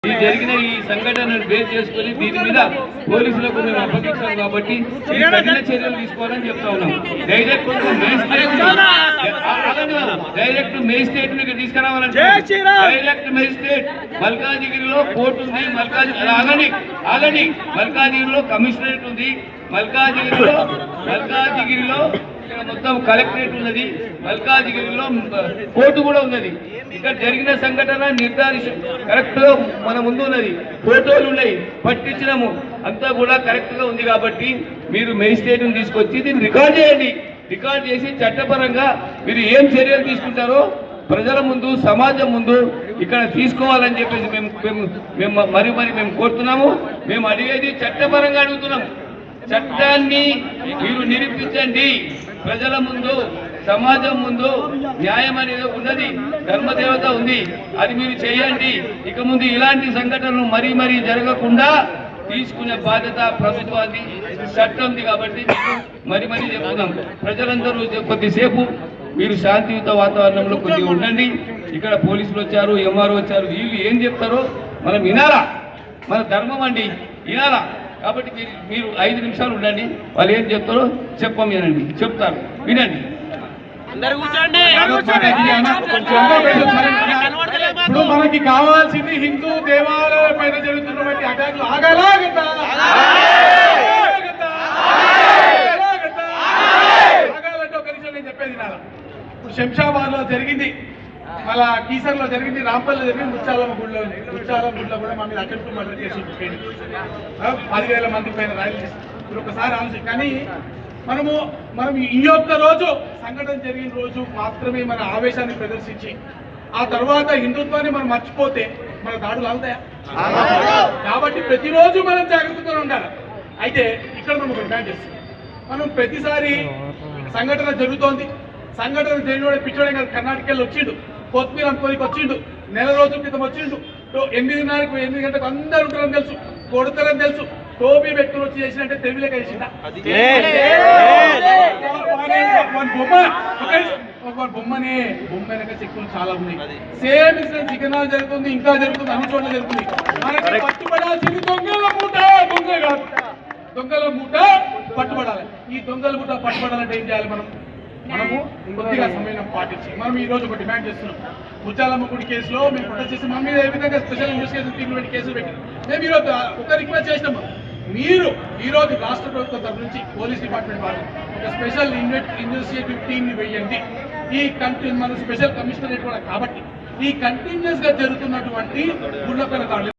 ఈ జరిగిన ఈ సంఘటనను బేస్ చేసుకుని దీని మీద పోలీసులకు మేము అప్పగించాం కాబట్టి కఠిన చర్యలు తీసుకోవాలని చెప్తా ఉన్నాం. డైరెక్ట్ మేజిస్ట్రేట్ తీసుకురావాలంటే డైరెక్ట్ మేజిస్ట్రేట్ మల్కాజిగిరిలో కోర్టు ఉంది, మల్కాజిగిరిలో కమిషనరేట్ ఉంది, మల్కాజిగిరిలో మొత్తం కలెక్టరేట్ ఉన్నది, మల్కాజిగిరిలో కోర్టు కూడా ఉన్నది. ఇక్కడ జరిగిన సంఘటన కరెక్ట్ గా మన ముందు ఉన్నది, ఫోటోలు ఉన్నాయి, పట్టించినాము, అంతా కూడా కరెక్ట్ గా ఉంది. కాబట్టి మీరు మేజిస్ట్రేట్ తీసుకొచ్చి దీన్ని రికార్డ్ చేయండి. రికార్డ్ చేసి చట్టపరంగా మీరు ఏం చర్యలు తీసుకుంటారో ప్రజల ముందు, సమాజం ముందు ఇక్కడ తీసుకోవాలని చెప్పేసి మేము మేము కోరుతున్నాము. మేము అడిగేది చట్టపరంగా అడుగుతున్నాం. చట్టాన్ని మీరు నిరూపించండి. ప్రజల ముందు, సమాజం ముందు న్యాయం అనేది ఉన్నది, ధర్మదేవత ఉంది, అది మీరు చేయండి. ఇక ముందు ఇలాంటి సంఘటనలు మరీ జరగకుండా తీసుకునే బాధ్యత ప్రభుత్వాన్ని, చట్టం ఉంది. కాబట్టి మరీ చెప్తున్నాం, ప్రజలందరూ కొద్దిసేపు మీరు శాంతియుత వాతావరణంలో కొద్దిగా ఉండండి. ఇక్కడ పోలీసులు వచ్చారు, ఎంఆర్ఓ వచ్చారు, వీళ్ళు ఏం చెప్తారో మనం వినాలా, మన ధర్మం అండి, వినాలా. కాబట్టి మీరు 5 నిమిషాలు ఉండండి, వాళ్ళు ఏం చెప్తారో చెప్పమేనండి, చెప్తారు, వినండి. ఇప్పుడు మనకి కావాల్సింది హిందూ దేవాలయాల పైన జరుగుతున్నటువంటి అటాకులు ఆగాలంటే ఒక నిమిషం నేను చెప్పేది నాలా. ఇప్పుడు శంషాబాద్ లో జరిగింది, మళ్ళా కీసర్ లో జరిగింది, రాంపల్లిలో జరిగింది, ముచ్చాలమ్మ గుడిలో కూడా మా మీద అటెంప్ట్ మర్డర్ చేసి 10,000 మంది పైన ర్యాలీ చేసి ఇప్పుడు ఒకసారి ఆలోచన. కానీ మనం ఈ యొక్క రోజు సంఘటన జరిగిన రోజు మాత్రమే మన ఆవేశాన్ని ప్రదర్శించి ఆ తర్వాత హిందుత్వాన్ని మనం మర్చిపోతే మన దాడులు అవుతాయా? కాబట్టి ప్రతిరోజు మనం జాగ్రత్తగా ఉండాలి. అయితే ఇక్కడ మనం ఒక డిమాండ్ చేస్తాం, మనం ప్రతిసారి సంఘటన జరుగుతోంది, సంఘటన జరిగిన పిచ్చోడే కదా, కర్ణాటకలో వచ్చిండు, కొత్తిమీర అనుకోనికి వచ్చిండు, నెల రోజుల క్రితం వచ్చిండు, 8 గంటలకు అందరూ ఉంటారని తెలుసు, కొడతారని తెలుసు, టోపీ పెట్టుకుని వచ్చి చేసినట్టే తెలివిలేక చేసిందా? బొమ్మనే చెక్కులు చాలా ఉన్నాయి. సేమ్ ఇన్సిడెంట్ చికెనాలు జరుగుతుంది, ఇంకా జరుగుతుంది, అన్ని చోట్ల జరుగుతుంది. మనకి పట్టుబడాల్సింది దొంగల మూట, దొంగ కాదు, దొంగల మూట పట్టుబడాలి. ఈ దొంగల మూట పట్టుబడాలంటే ఏం చేయాలి? మనము కొద్దిగా సమయం పాటించి మనం ఈ రోజు ఒక డిమాండ్ చేస్తున్నాం. ముచ్చాలమ్మ గుడి కేసులో మేము ప్రొటెస్ట్ చేసి మా మీద ఏ విధంగా స్పెషల్ ఇన్వెస్టిగేషన్ టీంలు పెట్టి కేసులు పెట్టారు. మేము ఈరోజు ఒక రిక్వెస్ట్ చేసినాము, మీరు ఈరోజు రాష్ట్ర ప్రభుత్వం తరఫు నుంచి పోలీస్ డిపార్ట్మెంట్ వాళ్ళు ఒక స్పెషల్ ఇన్వెస్టిగేటివ్ టీంని వేయండి. ఈ మన స్పెషల్ కమిషనరేట్ కూడా కాబట్టి ఈ కంటిన్యూస్ గా జరుగుతున్నటువంటి గుళ్ళపైన